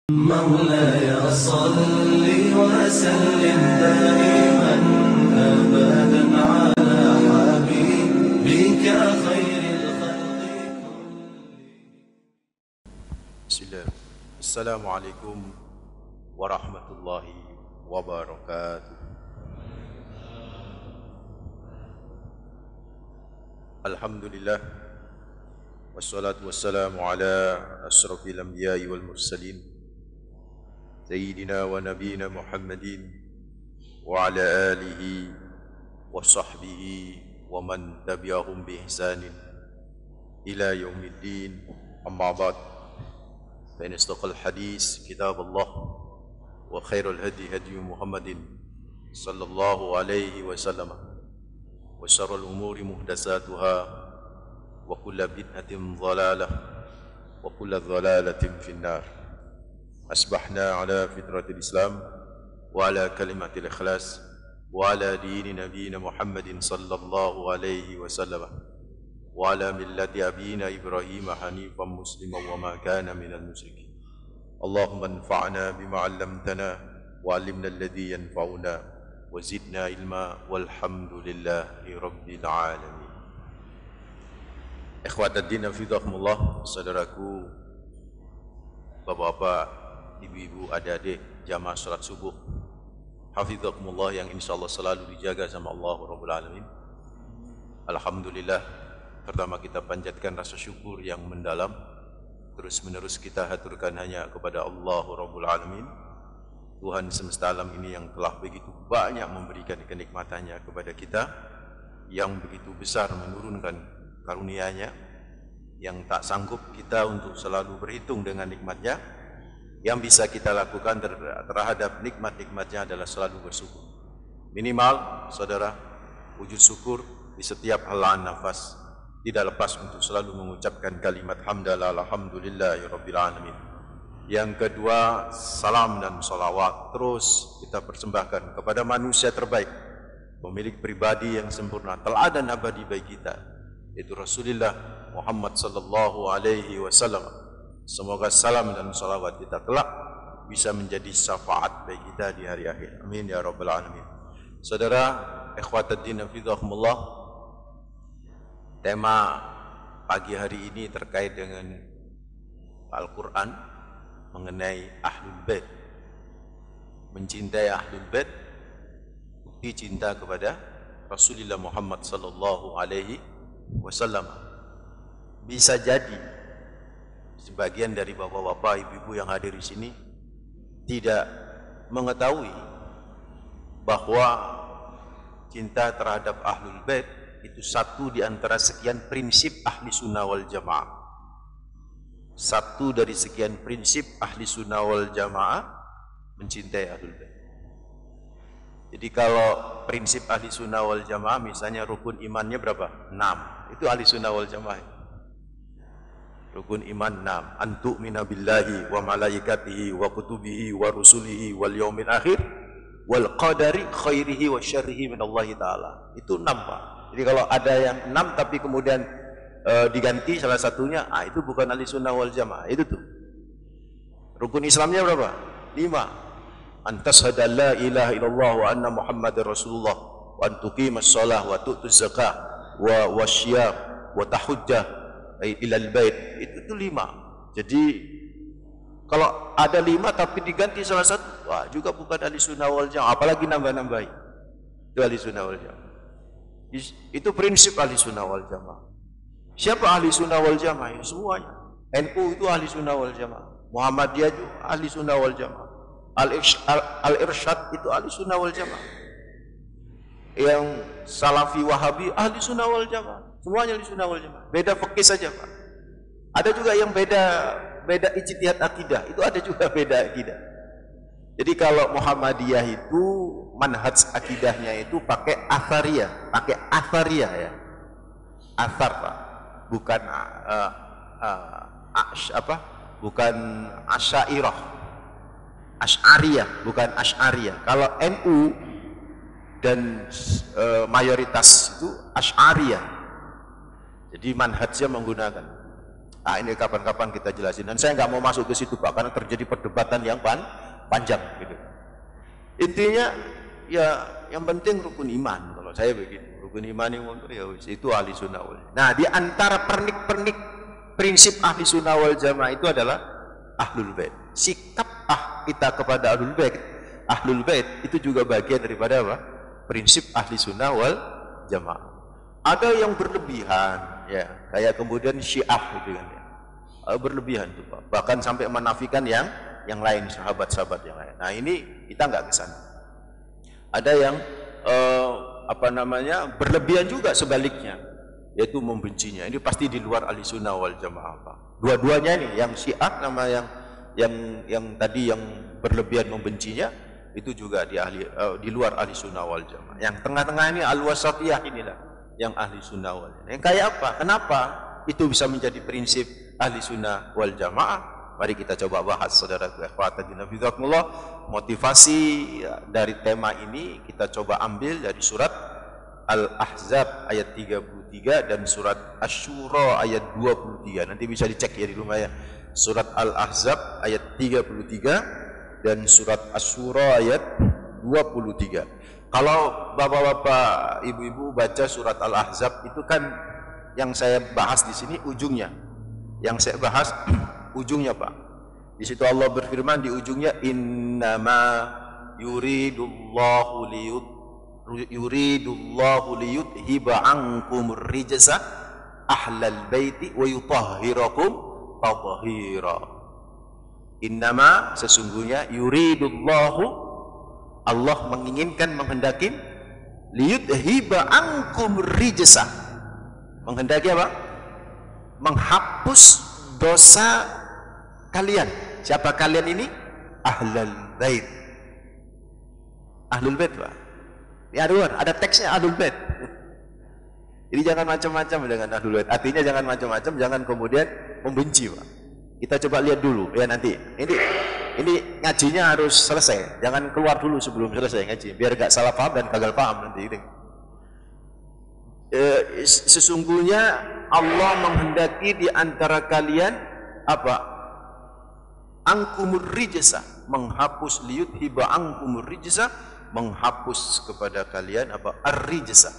مولاي صل وسلم دائما أبدا على حبيبك خير الخلق. بسم الله. السلام عليكم ورحمة الله وبركاته. الحمد لله والصلاة والسلام على أشرف الأنبياء والمرسلين سيدنا ونبينا محمد وعلى آله وصحبه ومن تبعهم بإحسان إلى يوم الدين. أما بعد، فإن أصدق الحديث كتاب الله وخير الهدي هدي محمد صلى الله عليه وسلم وشر الأمور محدثاتها وكل بدعة ضلالة وكل ضلالة في النار. أصبحنا على فطرة الإسلام وعلى كلمة الإخلاص وعلى دين نبينا محمد صلى الله عليه وسلم وعلى ملة أبينا إبراهيم حنيفا مسلما وما كان من المشركين. اللهم انفعنا بما علمتنا وعلمنا الذي ينفعنا وزدنا علما والحمد لله رب العالمين. Ikhwatuddin hafizahumullah, saudaraku, bapak-bapak, ibu-ibu, adik-adik, jamaah salat subuh hafizahumullah yang insyaallah selalu dijaga sama Allah Rabbul Alamin. Alhamdulillah, pertama kita panjatkan rasa syukur yang mendalam, terus menerus kita haturkan hanya kepada Allah Rabbul Alamin, Tuhan semesta alam ini yang telah begitu banyak memberikan kenikmatannya kepada kita, yang begitu besar menurunkan karunia-Nya, yang tak sanggup kita untuk selalu berhitung dengan nikmatnya. Yang bisa kita lakukan terhadap nikmat-nikmatnya adalah selalu bersyukur. Minimal, saudara, wujud syukur di setiap helaan nafas, tidak lepas untuk selalu mengucapkan kalimat hamdalah alhamdulillahi rabbil alamin. Yang kedua, salam dan salawat terus kita persembahkan kepada manusia terbaik, pemilik pribadi yang sempurna, teladan abadi bagi kita, yaitu Rasulullah Muhammad sallallahu alaihi wasallam. Semoga salam dan salawat kita kelak bisa menjadi syafaat bagi kita di hari akhir. Amin ya rabbal alamin. Saudara, ikhwatuddin hafizahumullah, tema pagi hari ini terkait dengan Al-Quran mengenai Ahlul Bait. Mencintai Ahlul Bait, bukti cinta kepada Rasulullah Muhammad sallallahu alaihi wasallam. Bisa jadi sebagian dari bapak-bapak, ibu-ibu yang hadir di sini tidak mengetahui bahwa cinta terhadap Ahlul Bait itu satu di antara sekian prinsip ahli sunnah wal jamaah. Satu dari sekian prinsip ahli sunnah wal jamaah mencintai Ahlul Bait. Jadi kalau prinsip ahli sunnah wal jamaah misalnya rukun imannya berapa? 6. Itu ahli sunnah wal jamaah. Rukun iman 6. Antu'mina billahi wa malaikatihi wa kutubihi wa rusulihi wal yaumil akhir wal qadari khairihi wa syarrihi minallahi ta'ala. Itu 6, Pak. Jadi kalau ada yang 6 tapi kemudian diganti salah satunya, itu bukan ahli sunnah wal jamaah. Itu tuh. Rukun Islamnya berapa? 5. Antashhadu an la ilaha illallah wa anna muhammadar rasulullah wa antuqimas shalah wa tu'tuz zakah wa wasyiyam wa tahujjah ilal bait. Itu 5. Jadi kalau ada 5 tapi diganti salah satu, wah juga bukan ahli sunnah wal jamaah, apalagi nambah-nambahin. Itu ahli sunnah wal jamaah. Itu prinsip ahli sunnah wal jamaah. Siapa ahli sunnah wal jamaah? Semuanya. NU itu ahli sunnah wal jamaah. Muhammadiyah itu ahli sunnah wal jamaah. Al-Irsyad itu ahli sunnah wal jamaah. Yang Salafi Wahabi ahli sunnah wal jamaah. Semuanya ahli sunnah wal jamaah. Beda fikih saja, Pak. Ada juga yang beda ijtihad akidah. Itu ada juga beda akidah. Jadi kalau Muhammadiyah itu manhaj akidahnya itu pakai athariyah ya. Athar, Pak. Bukan bukan asyairah. Asy'ariyah, bukan asy'ariyah. Kalau NU dan mayoritas itu asy'ariyah. Jadi manhajnya menggunakan Nah, ini kapan-kapan kita jelasin. Dan saya nggak mau masuk ke situ Pak, karena terjadi perdebatan yang panjang gitu. Intinya ya yang penting rukun iman. Kalau saya begitu, rukun iman ya itu ahli sunnah wal. Nah, di antara pernik-pernik prinsip ahli sunnah wal jamaah itu adalah ahlul bait. Sikap kita kepada ahlul bait itu juga bagian daripada apa? Prinsip ahli sunnah wal jamaah. Ada yang berlebihan, ya, kayak kemudian Syiah gitu kan. Berlebihan tuh Pak, bahkan sampai menafikan yang lain, sahabat-sahabat yang lain. Nah, ini kita nggak kesana. Ada yang berlebihan juga sebaliknya, yaitu membencinya. Ini pasti di luar ahli sunnah wal jamaah Pak. Dua-duanya ini, yang Syiah sama yang tadi yang berlebihan membencinya, itu juga di luar ahli sunnah wal jamaah. Yang tengah-tengah ini al-wasatiyah inilah yang ahli sunnah wal jamaah. Yang kayak apa? Kenapa itu bisa menjadi prinsip ahli sunnah wal jamaah? Mari kita coba bahas, saudaraku ikhwatadina fizakumullah. Motivasi dari tema ini kita coba ambil dari surat Al-Ahzab ayat 33 dan surat Asy-Syura ayat 23. Nanti bisa dicek ya di rumah ya. Surat Al-Ahzab ayat 33 dan surat Asy-Syura ayat 23. Kalau bapak-bapak, ibu-ibu baca surat Al-Ahzab itu kan yang saya bahas di sini ujungnya. Yang saya bahas ujungnya Pak. Di situ Allah berfirman di ujungnya, innama yuridullahu liyudhiba ankumur rijsa ahlal baiti wa yutahhirakum tathhira. Innama, sesungguhnya, yuridullahu, Allah menginginkan, menghendaki, liyudhiba ankumur rijsa, menghendaki apa? Menghapus dosa kalian. Siapa kalian ini? Ahlul bait. Ahlul bait Pak. Ya ada teksnya ahlul bait. Jadi jangan macam-macam dengan ahlul bait. Artinya jangan macam-macam, jangan kemudian membenci Pak. Kita coba lihat dulu ya nanti. Ini ngajinya harus selesai. Jangan keluar dulu sebelum selesai ngaji, biar gak salah paham dan gagal paham nanti. Sesungguhnya Allah menghendaki di antara kalian apa? Angkumur rijsa, menghapus, liyudhiba angkumur rijsa, menghapus kepada kalian apa? Ar-rijsa.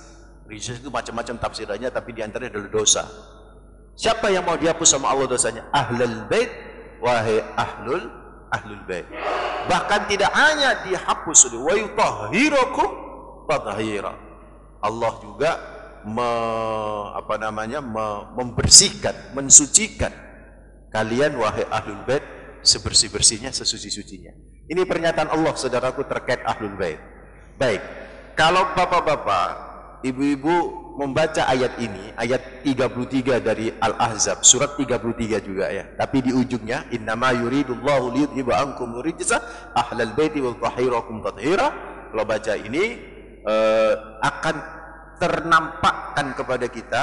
Rijsa itu macam-macam tafsirannya, tapi di antaranya adalah dosa. Siapa yang mau dihapus sama Allah dosanya? Ahlul bait, wahai ahlul bait. Bahkan tidak hanya dihapus, wa yutahhirakum tathhira. Allah juga membersihkan, mensucikan kalian wahai ahlul bait sebersih-bersihnya, sesuci-sucinya. Ini pernyataan Allah, saudaraku, terkait ahlul bait. Baik, kalau bapak-bapak, ibu-ibu membaca ayat ini, ayat 33 dari Al-Ahzab, surat 33 juga ya. Tapi di ujungnya, innama yuridullahu liyudhiba ankum rijsa ahlal baiti wa yutahhirakum tathhira. Kalau baca ini akan ternampakkan kepada kita,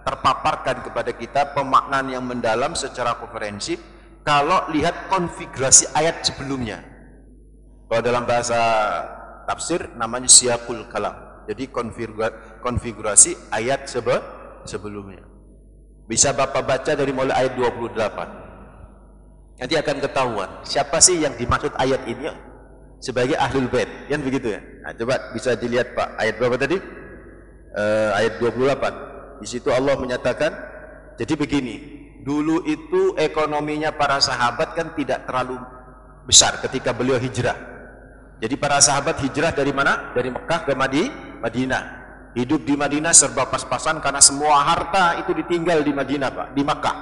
terpaparkan kepada kita pemaknaan yang mendalam secara komprehensif kalau lihat konfigurasi ayat sebelumnya. Kalau dalam bahasa tafsir namanya siyaqul kalam. Jadi konfigurasi ayat sebelumnya. Bisa Bapak baca dari mulai ayat 28. Nanti akan ketahuan siapa sih yang dimaksud ayat ini sebagai ahlul bait. Kan begitu ya. Nah, coba bisa dilihat Pak, ayat berapa tadi? Ayat 28. Di situ Allah menyatakan, jadi begini, dulu itu ekonominya para sahabat kan tidak terlalu besar ketika beliau hijrah. Jadi para sahabat hijrah dari mana? Dari Mekah ke Madinah. Hidup di Madinah serba pas-pasan karena semua harta itu ditinggal di Madinah Pak, di Mekah.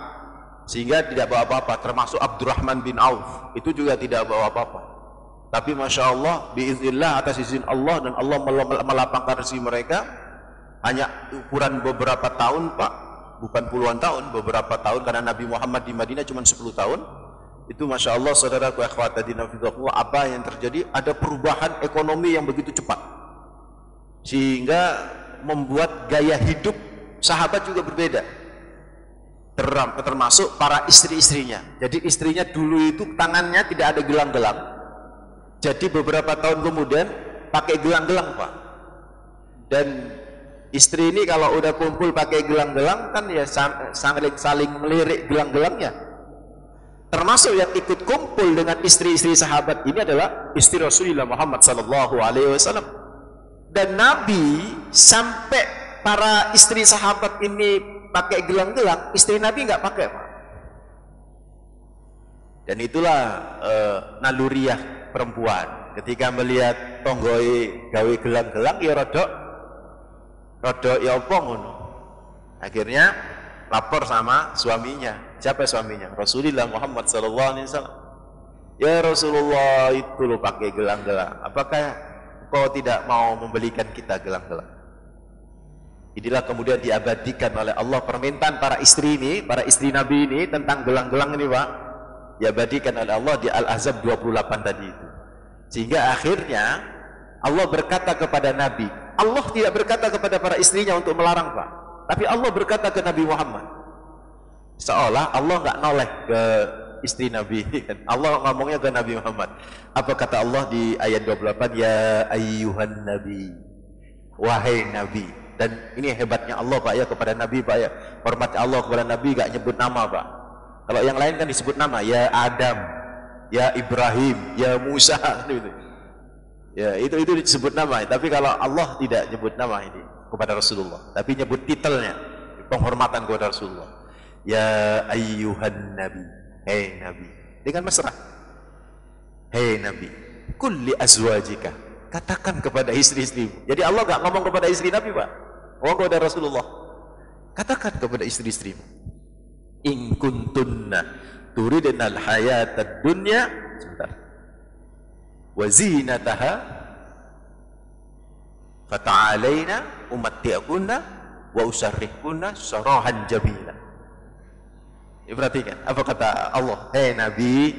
Sehingga tidak bawa apa-apa, termasuk Abdurrahman bin Auf, itu juga tidak bawa apa-apa. Tapi Masya Allah, biiznillah, atas izin Allah, dan Allah melapangkan rezeki mereka, hanya ukuran beberapa tahun Pak, bukan puluhan tahun, beberapa tahun, karena Nabi Muhammad di Madinah cuma 10 tahun. Itu Masya Allah, saudaraku akhwatadina fidzaqullah, apa yang terjadi? Ada perubahan ekonomi yang begitu cepat, sehingga membuat gaya hidup sahabat juga berbeda, termasuk para istri-istrinya. Jadi istrinya dulu itu tangannya tidak ada gelang-gelang, jadi beberapa tahun kemudian pakai gelang-gelang Pak. Dan Istri ini kalau udah kumpul pakai gelang-gelang kan ya saling melirik gelang-gelangnya. Termasuk yang ikut kumpul dengan istri-istri sahabat ini adalah istri Rasulullah Muhammad sallallahu alaihi wasallam. Dan Nabi sampai para istri sahabat ini pakai gelang-gelang, istri Nabi nggak pakai, Pak. Dan itulah naluriah perempuan. Ketika melihat tonggoi gawe gelang-gelang ya rodok ya apa ngono. Akhirnya lapor sama suaminya. Siapa suaminya? Rasulullah Muhammad sallallahu alaihi wasallam. Ya Rasulullah, itu lo pakai gelang-gelang. Apakah kau tidak mau membelikan kita gelang-gelang? Inilah kemudian diabadikan oleh Allah permintaan para istri ini, para istri Nabi ini tentang gelang-gelang ini, Pak. Diabadikan oleh Allah di Al-Ahzab 28 tadi itu. Sehingga akhirnya Allah berkata kepada Nabi, Allah tidak berkata kepada para istrinya untuk melarang, Pak. Tapi Allah berkata ke Nabi Muhammad. Seolah Allah nggak noleh ke istri Nabi. Allah ngomongnya ke Nabi Muhammad. Apa kata Allah di ayat 28? Ya ayyuhan Nabi, wahai Nabi. Dan ini hebatnya Allah, Pak, ya, kepada Nabi, Pak, ya. Hormatnya Allah kepada Nabi gak nyebut nama, Pak. Kalau yang lain kan disebut nama, ya Adam, ya Ibrahim, ya Musa, gitu. Ya, itu disebut nama. Tapi kalau Allah tidak nyebut nama ini kepada Rasulullah, tapi nyebut titelnya, penghormatan kepada Rasulullah. Ya ayyuhan Nabi, hei Nabi, dengan mesra. Hei Nabi, kulli azwajika, katakan kepada istri-istrimu. Jadi Allah gak ngomong kepada istri Nabi, Pak, ngomong kepada Rasulullah. Katakan kepada istri-istrimu, in kuntunna turidnal hayatad dunya, sebentar, wa zinataha fata'alaina umatti'kunna wa usarrihkunna sarahan jamila. Perhatikan apa kata Allah. Hei Nabi,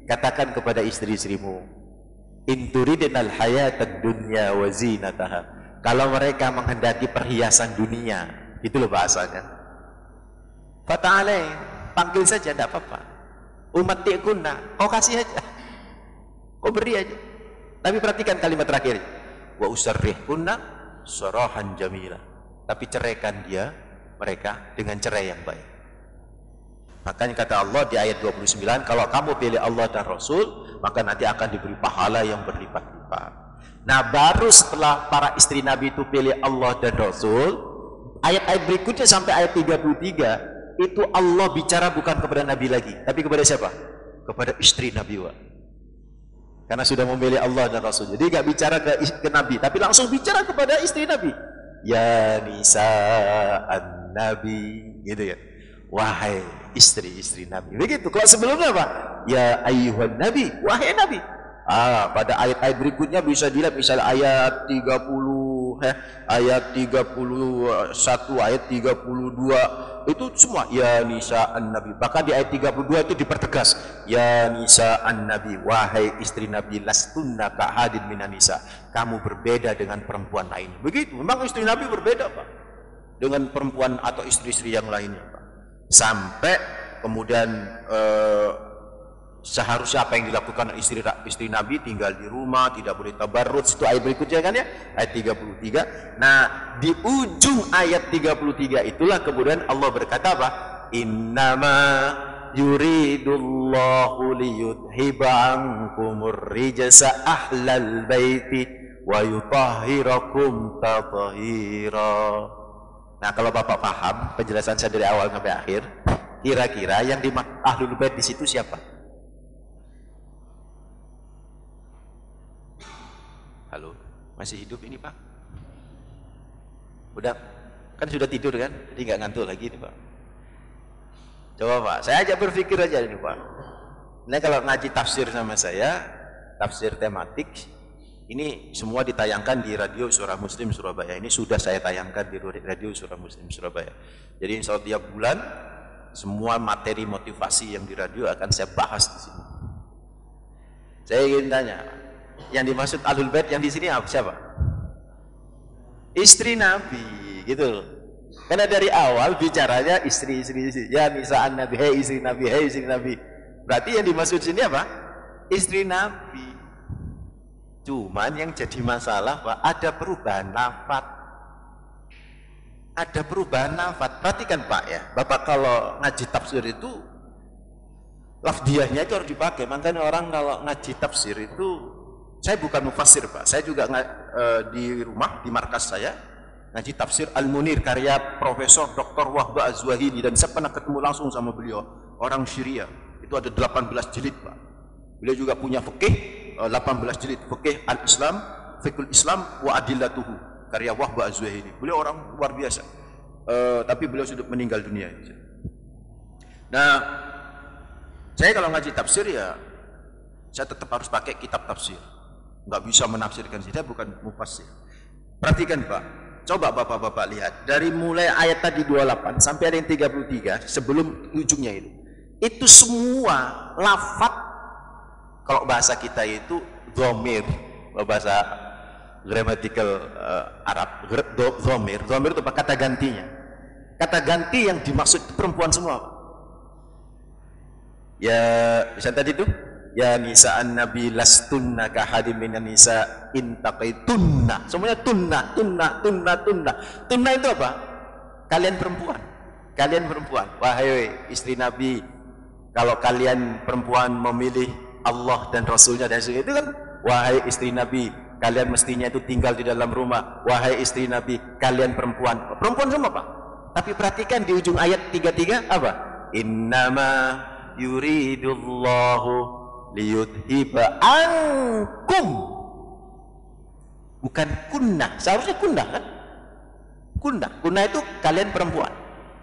katakan kepada istri-istrimu, in turidnal hayatad dunya wa zinataha, kalau mereka menghendaki perhiasan dunia, itu loh bahasanya, fata'alain, panggil saja, tidak apa-apa. Umatti'kunna, kau kasih aja, kau beri aja. Tapi perhatikan kalimat terakhir, wa usarrihkunna sarahan jamila, tapi ceraikan mereka dengan cerai yang baik. Makanya kata Allah di ayat 29, kalau kamu pilih Allah dan Rasul, maka nanti akan diberi pahala yang berlipat-lipat. Nah, baru setelah para istri Nabi itu pilih Allah dan Rasul, ayat-ayat berikutnya sampai ayat 33, itu Allah bicara bukan kepada Nabi lagi, tapi kepada siapa? Kepada istri Nabi, Pak. Karena sudah memilih Allah dan Rasul, jadi gak bicara ke Nabi, tapi langsung bicara kepada istri Nabi. Ya nisa'an Nabi, gitu ya. Wahai istri-istri Nabi. Begitu. Kalau sebelumnya Pak, ya ayyuhan Nabi, wahai Nabi. Pada ayat-ayat berikutnya bisa dilihat, misalnya ayat 30, ayat 31, ayat 32, itu semua ya nisa'an Nabi. Bahkan di ayat 32 itu dipertegas, ya nisa'an Nabi, wahai istri Nabi, lastunna ka'hadin minan nisa, kamu berbeda dengan perempuan lain. Begitu. Memang istri Nabi berbeda, Pak, dengan perempuan atau istri-istri yang lainnya, Pak. Sampai kemudian seharusnya apa yang dilakukan istri Nabi, tinggal di rumah, tidak boleh tabarruj. Itu ayat berikutnya kan ya, ayat 33. Nah, di ujung ayat 33 itulah kemudian Allah berkata apa? Innama yuridullahu liyudhiba ankumur rijsa ahlal baiti wa yutahhirakum tathira. Nah, kalau Bapak paham penjelasan saya dari awal sampai akhir, kira-kira yang di Ahlul Bait di situ siapa? Halo, masih hidup ini, Pak? Udah, kan sudah tidur kan? Jadi nggak ngantuk lagi nih, Pak. Coba Pak, saya aja berpikir aja ini, Pak. Nah, kalau ngaji tafsir sama saya, tafsir tematik, ini semua ditayangkan di Radio Surah Muslim Surabaya. Ini sudah saya tayangkan di Radio Surah Muslim Surabaya. Jadi insya Allah tiap bulan semua materi motivasi yang di radio akan saya bahas di sini. Saya ingin tanya, yang dimaksud Ahlul Bait yang di sini apa, siapa? Istri Nabi, gitu loh. Karena dari awal bicaranya istri. Ya nisa'an Nabi, hei istri Nabi, hei istri Nabi. Berarti yang dimaksud sini apa? Istri Nabi. Cuman yang jadi masalah, Pak, ada perubahan lafaz. ada perubahan lafaz. Perhatikan Pak ya, Bapak kalau ngaji tafsir itu lafdiyahnya itu harus dipakai. Makanya orang kalau ngaji tafsir itu, saya bukan mufassir Pak, saya juga di rumah, di markas saya ngaji tafsir Al-Munir karya Profesor Dr. Wahba Az-Zuhili, dan saya pernah ketemu langsung sama beliau, orang Syria. Itu ada 18 jilid Pak. Beliau juga punya fikih 18 jilid, fikih Al-Islam, Fiqhul Islam wa Adillatuhu, karya Wahba Az-Zuhili. Beliau orang luar biasa. Tapi beliau sudah meninggal dunia. Nah, saya kalau ngaji tafsir ya saya tetap harus pakai kitab tafsir. Nggak bisa menafsirkan, saya bukan mufassir. Perhatikan Pak, coba Bapak-bapak lihat dari mulai ayat tadi 28 sampai ada yang 33 sebelum ujungnya itu semua lafaz, kalau bahasa kita itu dhamir, bahasa gramatikal Arab, dhamir itu apa? Kata gantinya. Kata ganti yang dimaksud perempuan semua Pak. Ya, misalnya tadi itu ya nisa'an nabi lastunna kahadim minan nisa intaqaitunna. Semuanya tunna. Tunna itu apa? Kalian perempuan. Kalian perempuan. Wahai istri Nabi, kalau kalian perempuan memilih Allah dan Rasulnya dan sebagainya, itu kan wahai istri Nabi, kalian mestinya itu tinggal di dalam rumah. Wahai istri Nabi, kalian perempuan. Perempuan semua Pak. Tapi perhatikan di ujung ayat 33 apa? Innama yuridullahu liyudhiba ankum, bukan kunna. Seharusnya kunna kan? Kunna itu kalian perempuan.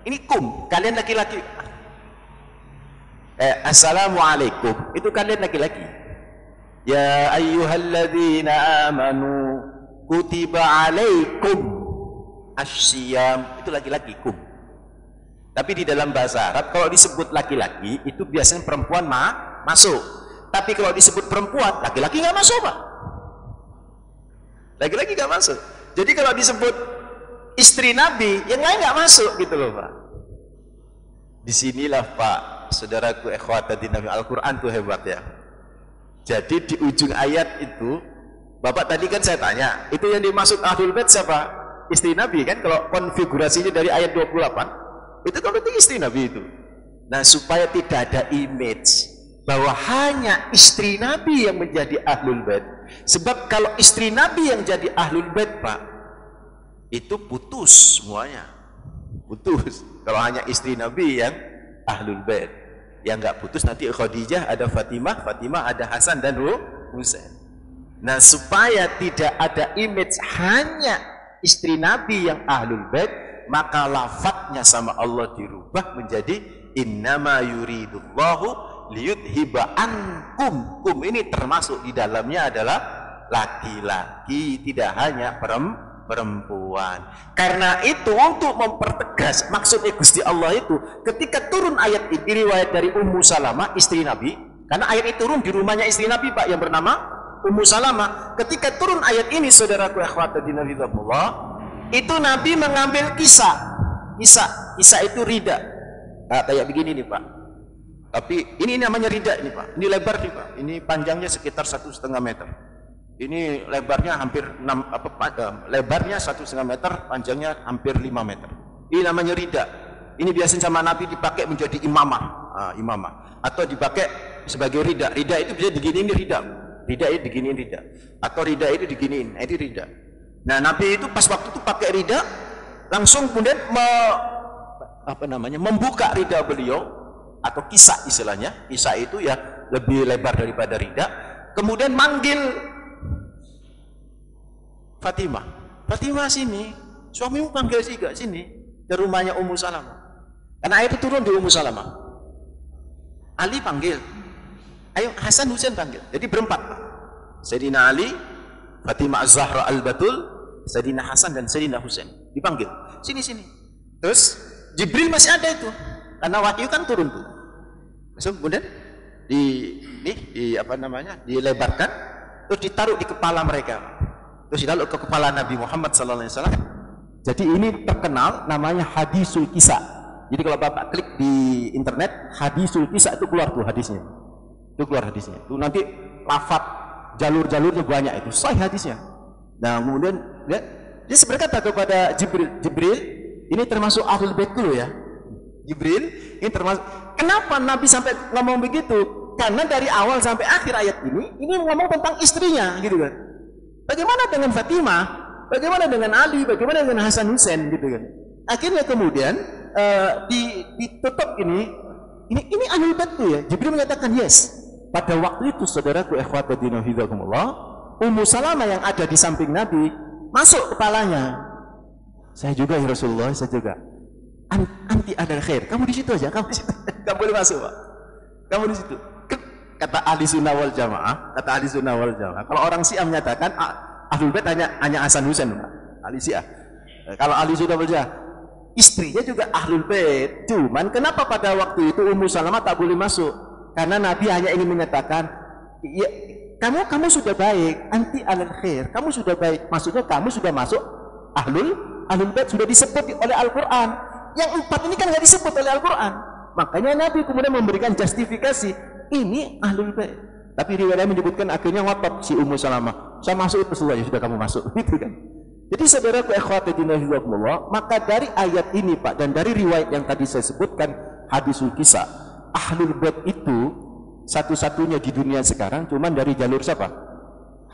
Ini kum, kalian laki-laki. Assalamualaikum, itu kalian laki-laki. Ya ayyuhalladzina amanu kutiba alaikum asyiyam, itu laki-laki kum. Tapi di dalam bahasa Arab kalau disebut laki-laki itu biasanya perempuan masuk. Tapi kalau disebut perempuan, laki-laki nggak masuk Pak. Laki-laki nggak masuk. Jadi kalau disebut istri Nabi, yang lain nggak masuk gitu loh Pak. Disinilah Pak, saudaraku ikhwata di Nabi, Al-Quran tuh hebat ya. Jadi di ujung ayat itu, Bapak tadi kan saya tanya, itu yang dimaksud Ahlul Bait siapa? Istri Nabi kan, kalau konfigurasinya dari ayat 28, itu kan berarti istri Nabi itu. Nah, supaya tidak ada image bahwa hanya istri Nabi yang menjadi Ahlul Bait. Sebab kalau istri Nabi yang jadi Ahlul Bait Pak, itu putus semuanya. Putus. Kalau hanya istri Nabi yang Ahlul Bait. Yang nggak putus nanti Khadijah, ada Fatimah, ada Hasan dan Husain. Nah, supaya tidak ada image hanya istri Nabi yang Ahlul Bait, maka lafadznya sama Allah dirubah menjadi innama yuridullahu liyudhiba ankum. Kum ini termasuk di dalamnya adalah laki-laki, tidak hanya perempuan. Karena itu untuk mempertegas maksudnya Gusti Allah itu ketika turun ayat ini, riwayat dari Ummu Salamah istri Nabi, karena ayat itu turun di rumahnya istri Nabi Pak yang bernama Ummu Salamah. Ketika turun ayat ini, saudaraku akhwat di Nabi Allah, itu Nabi mengambil kisah itu rida. Nah, kayak begini nih Pak. Tapi ini namanya rida ini Pak. Ini lebar nih Pak. Ini panjangnya sekitar 1,5 meter. Ini lebarnya hampir lebarnya 1,5 meter, panjangnya hampir 5 meter. Ini namanya rida. Ini biasanya sama Nabi dipakai menjadi imamah, atau dipakai sebagai rida. Rida itu bisa diginiin rida. Rida itu diginiin rida. Atau rida itu diginiin. Itu rida. Nah, Nabi itu pas waktu itu pakai rida, langsung kemudian membuka rida beliau, atau kisah istilahnya. Kisah itu ya lebih lebar daripada rida. Kemudian manggil Fatimah sini, suamimu panggil juga sini ke rumahnya Ummu Salamah. Karena ayat itu turun di Ummu Salamah. Ali panggil, ayo Hasan Husain panggil. Jadi berempat Pak. Sayyidina Ali, Fatimah Az-Zahra Al-Batul, Sayyidina Hasan dan Sayyidina Husain dipanggil. Sini. Terus Jibril masih ada itu. Karena wahyu kan turun tuh. Terus kemudian dilebarkan, terus ditaruh di kepala mereka. Terus ditaruh ke kepala Nabi Muhammad SAW. Jadi ini terkenal namanya hadisul kisah. Jadi kalau Bapak klik di internet hadisul kisah itu keluar tuh hadisnya. Itu keluar hadisnya. Itu nanti lafaz jalur-jalurnya banyak itu. Sahih hadisnya. Nah, kemudian dia berkata kepada Jibril, Ini termasuk ahlul bait dulu ya. Jibril ini termasuk. Kenapa Nabi sampai ngomong begitu? Karena dari awal sampai akhir ayat ini ngomong tentang istrinya, gitu kan. Bagaimana dengan Fatimah? Bagaimana dengan Ali? Bagaimana dengan Hasan Husain, gitu kan. Akhirnya kemudian ditutup ini ahlul bait tuh ya. Jibril menyatakan yes. Pada waktu itu saudaraku ikhwatadina hidakumullah, Ummu Salamah yang ada di samping Nabi masuk kepalanya. Saya juga ya Rasulullah, saya juga. Anti ada khair. Kamu di situ aja, kamu di situ. Kamu boleh masuk, Pak. Kamu di situ. Kata ahli sunnah wal jamaah, kalau orang Syiah menyatakan ahlul bait hanya Hasan Husain, Pak. Ahli Syiah. Kalau ahli sunnah wal jamaah, istrinya juga ahlul bait. Cuman kenapa pada waktu itu Ummu Salamah tak boleh masuk? Karena Nabi hanya ingin menyatakan, ya, kamu sudah baik, anti alal khair. Kamu sudah baik. Maksudnya kamu sudah masuk ahlul bait, sudah disebut oleh Al-Quran. Yang 4 ini kan nggak disebut oleh Al-Quran. Makanya Nabi kemudian memberikan justifikasi, ini ahlul bait. Tapi riwayat menyebutkan akhirnya ngotot si Ummu Salamah. Saya masuk itu ya sudah kamu masuk, gitu kan. Jadi saudaraku ikhwatidina hidakumullah, maka dari ayat ini Pak dan dari riwayat yang tadi saya sebutkan hadisul kisah, ahlul bait itu satu-satunya di dunia sekarang cuman dari jalur siapa?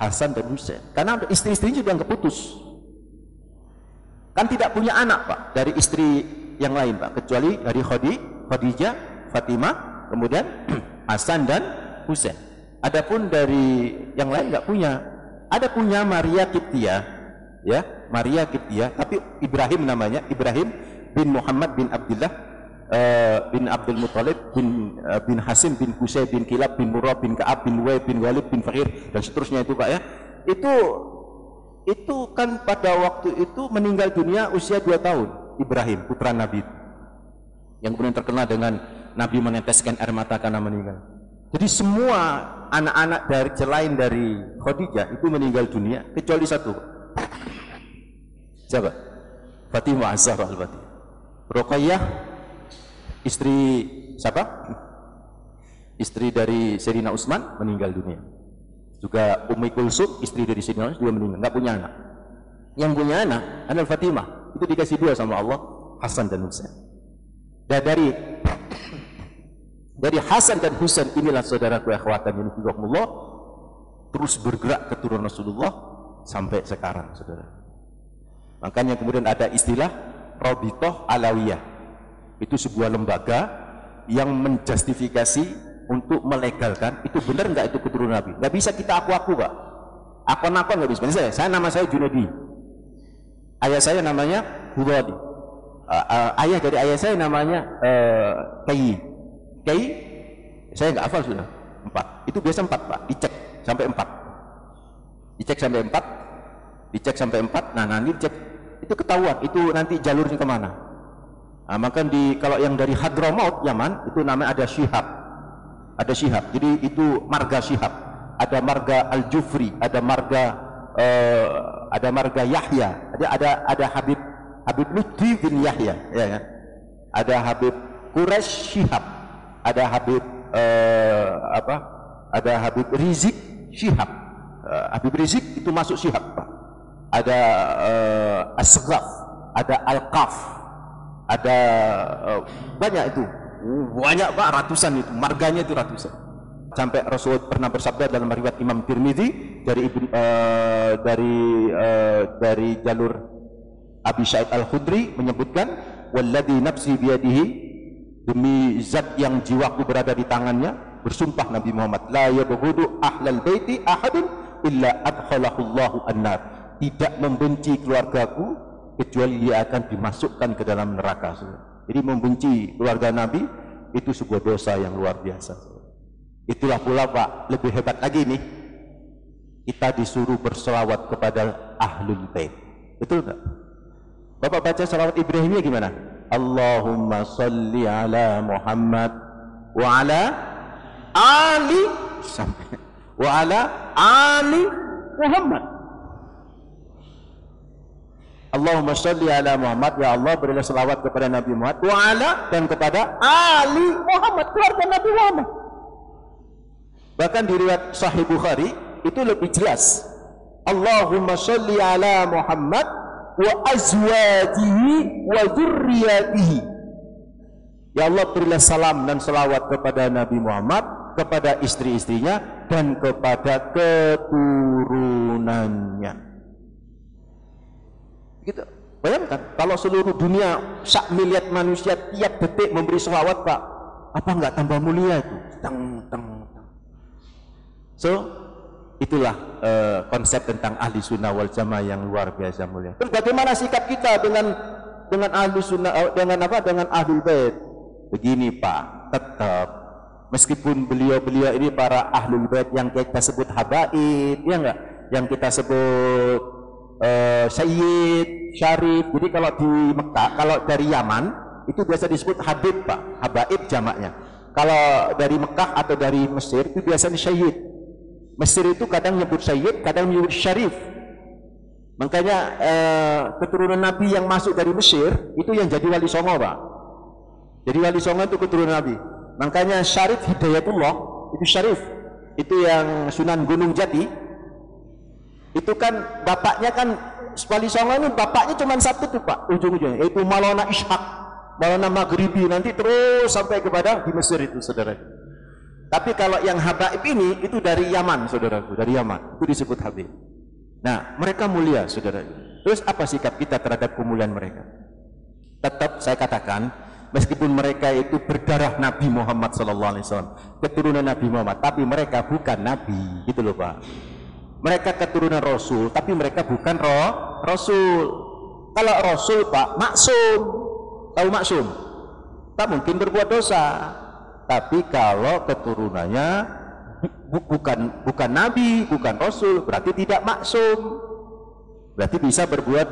Hasan dan Husain. Karena istri-istrinya sudah keputus. Kan tidak punya anak Pak dari istri yang lain Pak, kecuali dari Khadijah, Fatimah, kemudian Hasan dan Husain. Adapun dari yang lain nggak punya. Ada punya Maria Qibtiyah, ya, Maria Qibtiyah, tapi Ibrahim namanya, Ibrahim bin Muhammad bin Abdullah bin Abdul Muttalib bin Hasim bin Qusay bin Kilab bin Murrah bin Ka'ab bin Wai bin Walid bin Fakir dan seterusnya itu Pak ya. Itu kan pada waktu itu meninggal dunia usia 2 tahun. Ibrahim putra Nabi yang kemudian terkenal dengan Nabi meneteskan air mata karena meninggal. Jadi semua anak-anak dari selain dari Khadijah itu meninggal dunia kecuali satu. Siapa? Fatimah Az-Zahra Al-Fatih. Ruqayyah istri siapa? Istri dari Sayyidina Utsman meninggal dunia. Juga Ummi Kulsum istri dari Sayyidina Utsman juga meninggal, enggak punya anak. Yang punya anak adalah Fatimah. Itu dikasih 2 sama Allah, Hasan dan Husain. Dan dari Hasan dan Husain inilah saudaraku akhwatan yang fillah terus bergerak keturunan Rasulullah sampai sekarang, saudara. Makanya kemudian ada istilah Rabithah Alawiyah. Itu sebuah lembaga yang menjustifikasi untuk melegalkan itu benar nggak itu keturunan Nabi. Nggak bisa kita aku-aku Pak. Akon-akon nggak bisa. Misalnya saya nama saya Junaidi. Ayah saya namanya Hudadi. Ayah dari ayah saya namanya Kai. Saya nggak hafal sudah. 4. Itu biasa 4 Pak. Dicek sampai 4. Dicek sampai 4. Nah nanti dicek itu ketahuan. Itu nanti jalurnya kemana. Nah, maka kalau yang dari Hadramaut Yaman itu namanya ada Syihab. Jadi itu marga Syihab. Ada marga Al-Jufri. Ada marga Yahya. Ada Habib Lutfi bin Yahya, ya kan? Ada Habib Quraisy Syihab. Ada Habib Ada Habib Rizik Syihab. Habib Rizik itu masuk Syihab, Pak. Ada Asghaf, ada Al-Qaf, ada banyak itu. Banyak Pak, ratusan itu. Marganya itu ratusan. Sampai Rasul pernah bersabda dalam riwayat Imam Tirmidzi dari jalur Abi Sa'id Al-Khudri menyebutkan, walladzi nafsi biyadihi, demi zat yang jiwaku berada di tangannya, bersumpah Nabi Muhammad, la yabghudu ahlal baiti ahadun illa adkhalahu Allahu an-nar. Tidak membenci keluargaku kecuali dia akan dimasukkan ke dalam neraka. Jadi membenci keluarga Nabi itu sebuah dosa yang luar biasa. Itulah pula Pak, lebih hebat lagi nih, kita disuruh berselawat kepada ahlul bait. Betul enggak? Bapak baca selawat Ibrahimnya gimana? Allahumma salli ala Muhammad wa ala ali wa ala ali Muhammad. Allahumma salli ala Muhammad, ya Allah berilah selawat kepada Nabi Muhammad, wa ala, dan kepada ali Muhammad, keluarga Nabi Muhammad. Bahkan di riwayat Sahih Bukhari itu lebih jelas. Allahumma salli ala Muhammad wa azwajihi wa dzurriyyatihi. Ya Allah, berilah salam dan selawat kepada Nabi Muhammad, kepada istri-istrinya, dan kepada keturunannya. Gitu. Bayangkan kalau seluruh dunia 1 miliar manusia tiap detik memberi selawat, Pak, apa enggak tambah mulia itu? So itulah konsep tentang ahli sunnah wal jamaah yang luar biasa mulia. Terus bagaimana sikap kita dengan ahli sunnah, dengan ahlul bait? Begini Pak, tetap meskipun beliau-beliau ini para ahlul bait yang kita sebut habaib, ya enggak, yang kita sebut sayyid, syarif. Jadi kalau di Mekah, kalau dari Yaman itu biasa disebut habib Pak, habaib jamaknya. Kalau dari Mekah atau dari Mesir itu biasanya sayyid. Mesir itu kadang nyebut sayyid, kadang nyebut syarif. Makanya keturunan Nabi yang masuk dari Mesir itu yang jadi wali songo Pak. Jadi wali songo itu keturunan Nabi. Makanya Syarif Hidayatullah itu syarif. Itu yang Sunan Gunung Jati. Itu kan bapaknya kan wali songo ini bapaknya cuma satu tuh Pak, ujung-ujungnya yaitu Maulana Ishaq, Maulana Maghribi, nanti terus sampai kepada di Mesir itu saudara. Tapi kalau yang habaib ini itu dari Yaman saudaraku, dari Yaman. Itu disebut habib. Nah, mereka mulia saudara. Terus apa sikap kita terhadap kemuliaan mereka? Tetap saya katakan, meskipun mereka itu berdarah Nabi Muhammad SAW, keturunan Nabi Muhammad, tapi mereka bukan Nabi, gitu loh Pak. Mereka keturunan Rasul, tapi mereka bukan Rasul. Kalau Rasul Pak, maksum. Tahu maksum? Tak mungkin berbuat dosa. Tapi kalau keturunannya bukan Nabi, bukan Rasul, berarti tidak maksum. Berarti bisa berbuat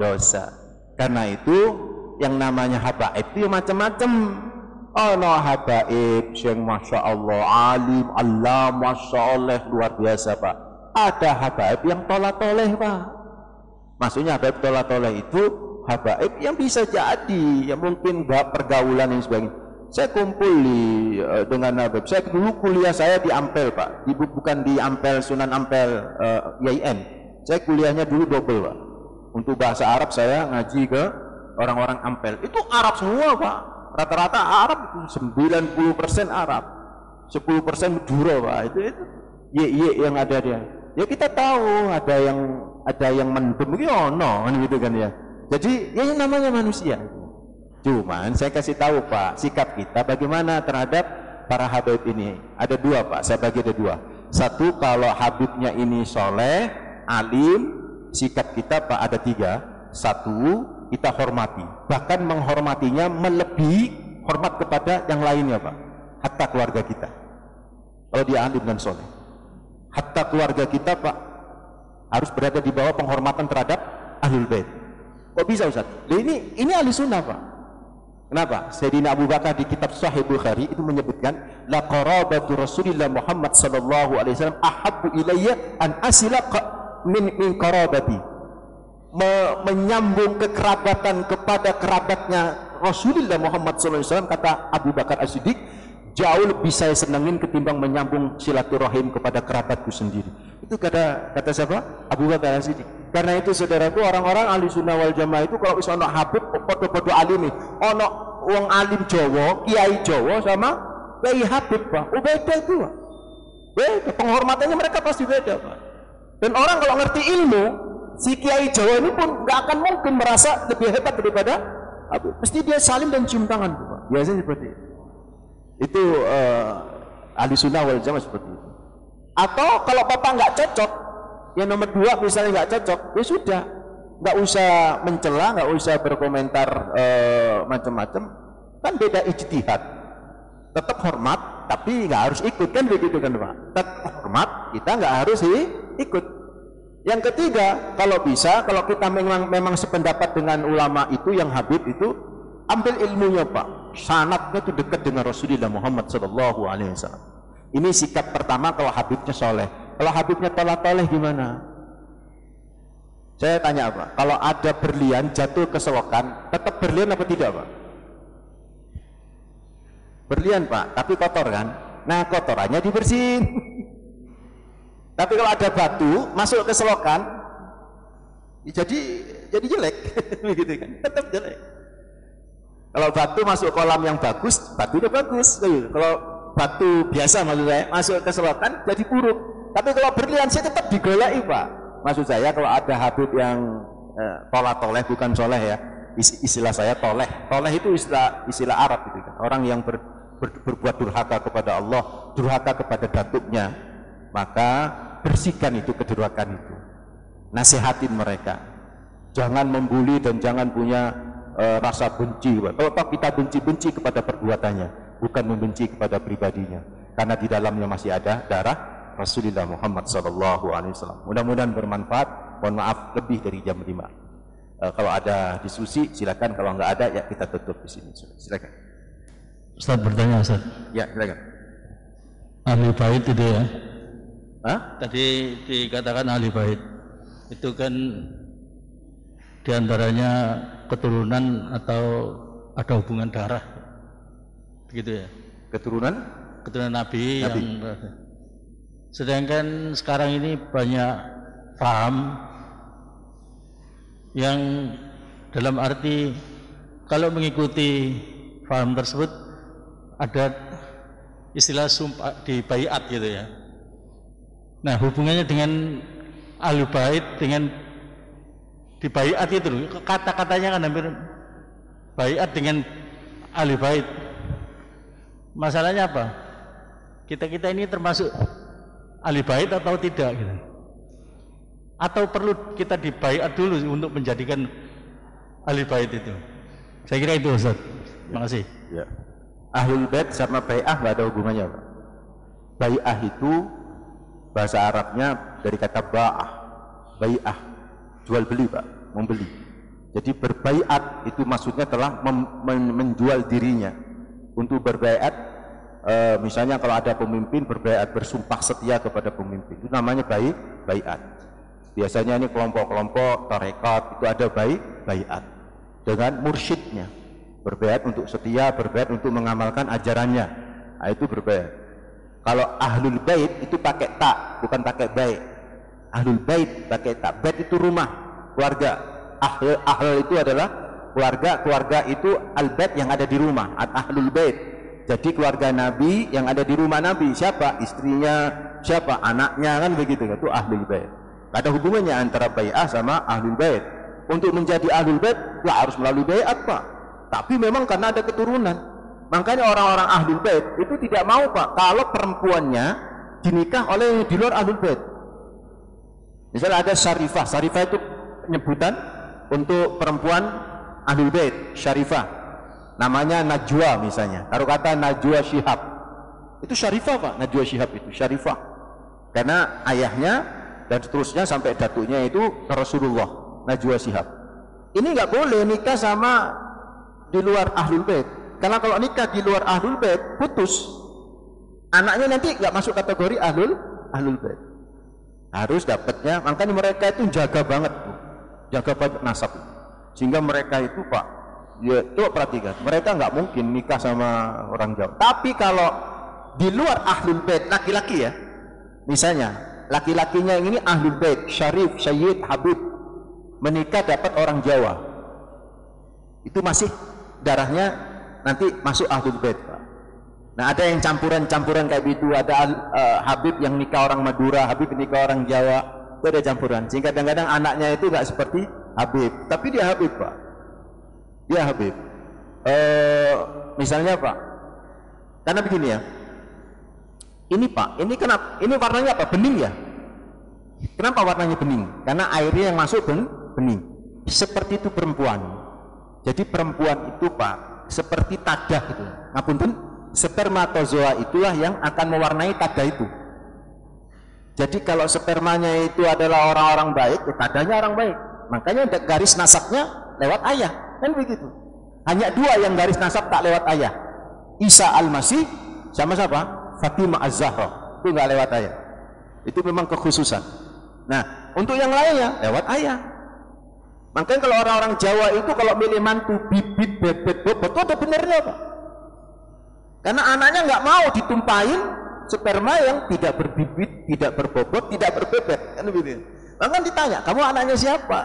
dosa. Karena itu yang namanya habaib itu macam-macam. Ono habaib yang masya Allah alim, Allah masya Allah luar biasa Pak. Ada habaib yang tolak-toleh Pak. Maksudnya habaib tolak-toleh itu habaib yang bisa jadi, yang mungkin pergaulan dan sebagainya. Saya kumpul dengan habaib. Saya dulu kuliah saya di Ampel Pak, bukan di Ampel Sunan Ampel IAIN. Saya kuliahnya dulu double Pak. Untuk bahasa Arab saya ngaji ke orang-orang Ampel, itu Arab semua Pak, rata-rata Arab itu 90% Arab, 10% Madura Pak, itu ye yang ada dia. Ya kita tahu ada yang mendem gitu kan ya. Jadi ya namanya manusia. Cuman saya kasih tahu Pak, sikap kita bagaimana terhadap para habib ini. Ada dua Pak, saya bagi ada dua. Satu, kalau habibnya ini soleh, alim, sikap kita Pak ada tiga. Satu, kita hormati, bahkan menghormatinya melebihi hormat kepada yang lainnya Pak, hatta keluarga kita. Kalau dia alim dan soleh, hatta keluarga kita Pak harus berada di bawah penghormatan terhadap ahlul bait. Kok bisa Ustaz? Ini ahli sunnah Pak. Kenapa? Sayyidina Abu Bakar di kitab Sahih Bukhari itu menyebutkan la qarabatu Rasulillah Muhammad sallallahu alaihi wasallam ahabbu ilayya an asila min qarabati. Menyambung kekerabatan kepada kerabatnya Rasulullah Muhammad SAW, kata Abu Bakar As-Siddiq, jauh lebih saya senangin ketimbang menyambung silaturahim kepada kerabatku sendiri. Itu kata siapa? Abu Bakar As-Siddiq. Karena itu saudaraku, orang-orang ahli sunnah wal jamaah itu kalau bisa ono habib podo-podo alimi, ono wong alim Jawa, kiai Jawa sama kiai habib Pak, beda itu Pak. Beda, penghormatannya mereka pasti beda Pak. Dan orang kalau ngerti ilmu, si kiai Jawa ini pun nggak akan mungkin merasa lebih hebat daripada Habib. Mesti dia salim dan cium tangan Pak. Biasanya seperti itu. Itu ahli sunnah wal jamaah seperti itu. Atau kalau Bapak nggak cocok, yang nomor dua misalnya nggak cocok, ya sudah, nggak usah mencela, nggak usah berkomentar macam-macam. Kan beda ijtihad. Tetap hormat, tapi nggak harus ikut, kan begitu kan Pak. Tetap hormat, kita nggak harus ikut. Yang ketiga, kalau bisa, kalau kita memang sependapat dengan ulama itu yang habib itu, ambil ilmunya Pak. Sanadnya itu dekat dengan Rasulullah Muhammad SAW. Ini sikap pertama kalau habibnya soleh. Kalau habibnya tolak-toleh gimana? Saya tanya apa? Kalau ada berlian jatuh ke selokan, tetap berlian apa tidak Pak? Berlian Pak, tapi kotor kan? Nah kotorannya dibersihin. Tapi kalau ada batu masuk ke selokan, jadi jadi jelek, begitu kan? Tetap jelek. Kalau batu masuk kolam yang bagus, batunya bagus. Kalau batu biasa maksud saya masuk ke selokan jadi buruk. Tapi kalau berlian saya tetap digoleki, Pak. Maksud saya kalau ada Habib yang toleh bukan soleh ya, istilah saya toleh itu istilah Arab gitu kan. Orang yang berbuat durhaka kepada Allah, durhaka kepada datuknya, maka bersihkan itu kedurhakaan itu, nasihatin mereka, jangan membuli dan jangan punya rasa benci. Kalau kita benci kepada perbuatannya, bukan membenci kepada pribadinya, karena di dalamnya masih ada darah Rasulullah Muhammad SAW. Mudah-mudahan bermanfaat. Mohon maaf lebih dari jam 5. Kalau ada diskusi silakan, kalau nggak ada ya kita tutup di sini. Silakan. Ustaz bertanya, Ustaz. Ya, silakan. Ahli bait itu ya. Hah? Tadi dikatakan ahli bait. Itu kan diantaranya keturunan atau ada hubungan darah. Begitu ya. Keturunan Nabi. Yang sedangkan sekarang ini banyak paham yang dalam arti kalau mengikuti paham tersebut ada istilah sumpah di baiat gitu ya. Nah, hubungannya dengan ahli bait dengan di baiat itu loh, kata-katanya kan hampir baiat dengan ahli bait. Masalahnya apa? Kita ini termasuk ahli bait atau tidak gitu. Atau perlu kita dibaiat dulu untuk menjadikan ahli bait itu? Saya kira itu, Ustaz. Terima kasih. Ya. Ahlul bait sama bai'ah nggak ada hubungannya, Pak. Bai'ah itu bahasa Arabnya dari kata ba'ah. Bai'ah, jual beli, Pak, membeli. Jadi berbaiat itu maksudnya telah menjual dirinya untuk berbaiat. Misalnya kalau ada pemimpin berbaiat, bersumpah setia kepada pemimpin, itu namanya baiat. Biasanya ini kelompok-kelompok tarekat itu ada baiat dengan mursyidnya, berbaiat untuk setia, berbaiat untuk mengamalkan ajarannya. Nah, itu berbaiat. Kalau ahlul bait itu pakai tak, bukan pakai bait. Ahlul bait pakai tak. Bait itu rumah, keluarga. Ahl itu adalah keluarga itu al-bait yang ada di rumah, ahlul bait. Jadi keluarga Nabi yang ada di rumah Nabi, siapa? Istrinya, siapa? Anaknya, kan begitu. Itu ahlul bait. Gak ada hubungannya antara bai'ah sama ahlul bait. Untuk menjadi ahlul bait ya harus melalui bai'at, Pak. Tapi memang karena ada keturunan. Makanya orang-orang ahlul bait itu tidak mau, Pak, kalau perempuannya dinikah oleh di luar ahlul bait. Misalnya ada syarifah. Syarifah itu penyebutan untuk perempuan ahlul bait, syarifah. Namanya Najwa misalnya. Kalau kata Najwa Shihab, itu syarifah, Pak. Najwa Shihab itu syarifah. Karena ayahnya dan seterusnya sampai datuknya itu Rasulullah, Najwa Shihab. Ini nggak boleh nikah sama di luar ahlul bait. Karena kalau nikah di luar ahlul bait putus, anaknya nanti nggak masuk kategori ahlul bait. Harus dapatnya. Makanya mereka itu jaga banget, jaga banget nasab. Sehingga mereka itu, Pak, ya coba perhatikan, mereka nggak mungkin nikah sama orang Jawa. Tapi kalau di luar ahlul bait, laki-laki ya, misalnya laki-lakinya ini ahlul bait, syarif, syed, habib, menikah dapat orang Jawa, itu masih darahnya nanti masuk ahlul bait, Pak. Nah, ada yang campuran kayak gitu, ada habib yang nikah orang Madura, habib nikah orang Jawa, itu ada campuran. Sehingga kadang-kadang anaknya itu nggak seperti habib, tapi dia habib, Pak. Dia habib. Misalnya, Pak, karena begini ya. Ini, Pak, ini kenapa? Ini warnanya apa? Bening ya? Kenapa warnanya bening? Karena airnya yang masuk bening. Seperti itu perempuan. Jadi perempuan itu, Pak, seperti tadah itu. Ngapunten, spermatozoa itulah yang akan mewarnai tadah itu. Jadi kalau spermanya itu adalah orang-orang baik, ya tadahnya orang baik. Makanya garis nasabnya lewat ayah, kan begitu. Hanya dua yang garis nasab tak lewat ayah. Isa al-Masih sama siapa? Fatimah Az-Zahra. Itu nggak lewat ayah. Itu memang kekhususan. Nah, untuk yang lainnya lewat ayah. Makanya kalau orang-orang Jawa itu kalau milih mantu bibit, bebet, bobot, itu ada benernya, Pak. Karena anaknya nggak mau ditumpahin sperma yang tidak berbibit, tidak berbobot, tidak berbebet, kan begitu. Bahkan ditanya, kamu anaknya siapa?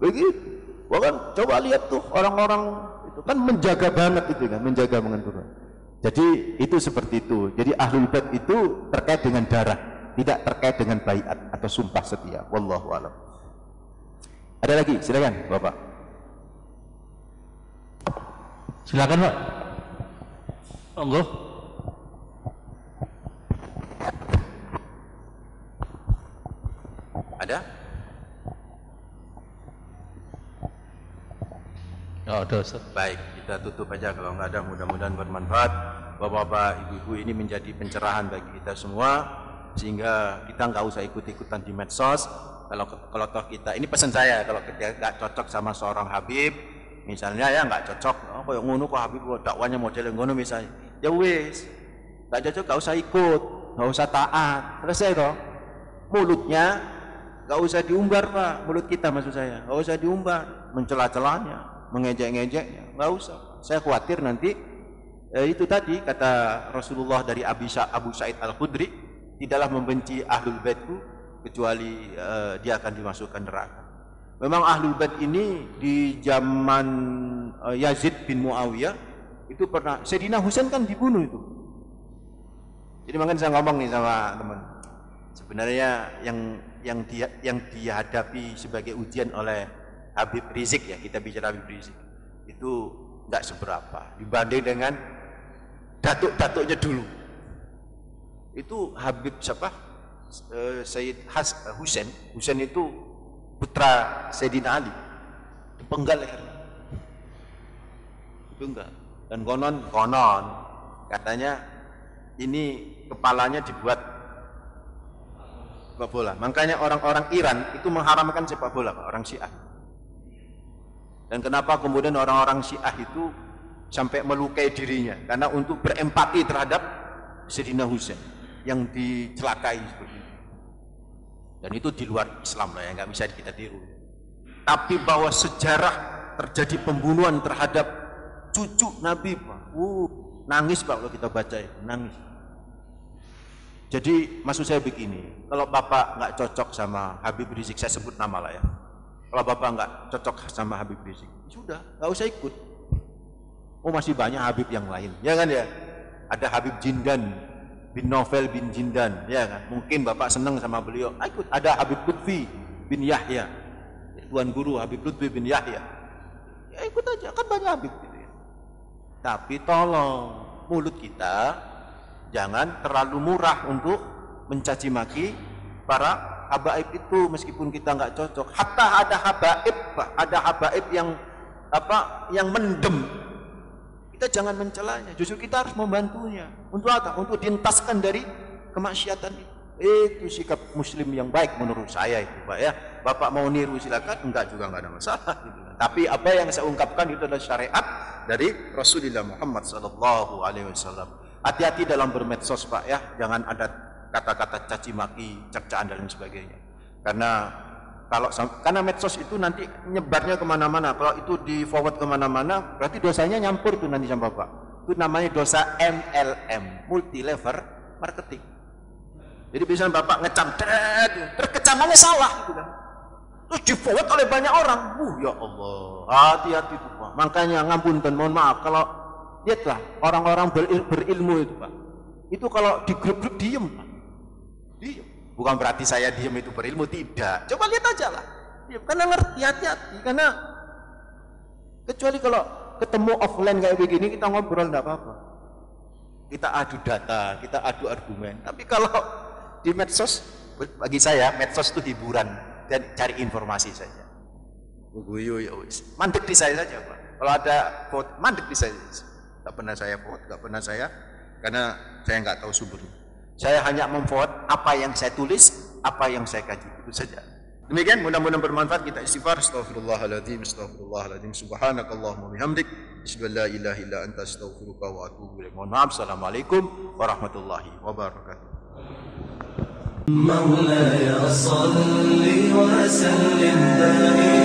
Kan Begitu. Bahkan coba lihat tuh orang-orang itu kan menjaga banget itu kan, menjaga mengenturkan. Jadi itu seperti itu. Jadi ahlul bait itu terkait dengan darah, tidak terkait dengan baiat atau sumpah setia. Wallahu a'lam. Ada lagi? Silakan, Bapak. Silakan, Pak. Allah. Ada? Ya, ada, Ustaz. Baik, kita tutup aja kalau nggak ada. Mudah-mudahan bermanfaat. Bapak-bapak, ibu-ibu, ini menjadi pencerahan bagi kita semua, sehingga kita nggak usah ikut-ikutan di medsos. Kalau toh kita, ini pesan saya, kalau kita nggak cocok sama seorang Habib, misalnya ya nggak cocok, oh yang ngono kok Habib kok dakwanya model ngono misalnya, ya wis, nggak cocok nggak usah ikut, nggak usah taat, selesai toh. Mulutnya nggak usah diumbar Pak, mulut kita maksud saya, nggak usah diumbar, mencela-celanya, mengejek-ngejeknya, nggak usah. Saya khawatir nanti itu tadi kata Rasulullah dari Abu Sa'id Al-Khudri, tidaklah membenci ahlul baitku kecuali dia akan dimasukkan neraka. Memang ahlul bait ini di zaman Yazid bin Muawiyah itu pernah, Sayyidina Husain kan dibunuh itu. Jadi makanya saya ngomong nih sama teman, sebenarnya yang dihadapi sebagai ujian oleh Habib Rizik, ya kita bicara Habib Rizik, itu tidak seberapa dibanding dengan datuk-datuknya dulu. Itu Habib siapa? Sayyid Husain itu putra Sayyidina Ali, dipenggal lehernya, dipenggal. Dan konon katanya ini kepalanya dibuat sepak bola. Makanya orang-orang Iran itu mengharamkan sepak bola, orang Syiah. Dan kenapa kemudian orang-orang Syiah itu sampai melukai dirinya? Karena untuk berempati terhadap Sayyidina Husain yang dicelakai seperti itu. Dan itu di luar Islam lah ya, nggak bisa kita tiru. Tapi bahwa sejarah terjadi pembunuhan terhadap cucu Nabi, Pak, nangis Pak kalau kita baca itu, nangis. Jadi maksud saya begini, kalau Bapak nggak cocok sama Habib Rizik, saya sebut nama lah ya. Kalau Bapak nggak cocok sama Habib Rizik, sudah nggak usah ikut. Oh masih banyak Habib yang lain, ya kan ya? Ada Habib Jindan bin Novel bin Jindan, ya kan? Mungkin Bapak senang sama beliau, ikut. Ada Habib Lutfi bin Yahya, Tuan Guru Habib Lutfi bin Yahya, ya ikut aja, kan banyak Habib gitu ya. Tapi tolong mulut kita jangan terlalu murah untuk mencaci maki para habaib itu, meskipun kita nggak cocok. Hatta ada habaib yang yang mendem, kita jangan mencelanya, justru kita harus membantunya. Untuk apa? Untuk dientaskan dari kemaksiatan itu. Itu sikap muslim yang baik menurut saya itu, Pak ya. Bapak mau niru silakan, enggak juga enggak ada masalah gitu. Tapi apa yang saya ungkapkan itu adalah syariat dari Rasulullah Muhammad SAW. Hati-hati dalam bermedsos, Pak ya. Jangan ada kata-kata caci maki, cercaan dan lain sebagainya. Karena medsos itu nanti nyebarnya kemana-mana. Kalau itu di forward kemana-mana, berarti dosanya nyampur tuh nanti sama Bapak. Itu namanya dosa MLM, multi level marketing. Jadi misalnya Bapak ngecam, terkecamannya salah gitu kan. Terus di forward oleh banyak orang. Ya Allah, hati-hati itu Pak. Makanya ngapunten, mohon maaf kalau lihatlah orang-orang berilmu itu Pak. Itu kalau di grup-grup diem Pak. Diem. Bukan berarti saya diam itu berilmu, tidak. Coba lihat aja lah. Karena ngerti, hati-hati. Karena kecuali kalau ketemu offline kayak begini, kita ngobrol enggak apa-apa. Kita adu data, kita adu argumen. Tapi kalau di medsos, bagi saya medsos itu hiburan dan cari informasi saja. Mandek di saya saja Pak. Kalau ada vote, mandek di saya. Enggak pernah saya vote, enggak pernah saya, karena saya enggak tahu sumbernya. Saya hanya memvote apa yang saya tulis, apa yang saya kaji, itu saja. Demikian, mudah-mudahan bermanfaat. Kita istighfar. Astaghfirullahaladzim, astaghfirullahaladzim, subhanakallahumma bihamdik, asyhadu an la ilaha illa anta, astaghfiruka wa atubu ilaik. Mohon maaf. Assalamualaikum warahmatullahi wabarakatuh. مولاي صل وسلم دائما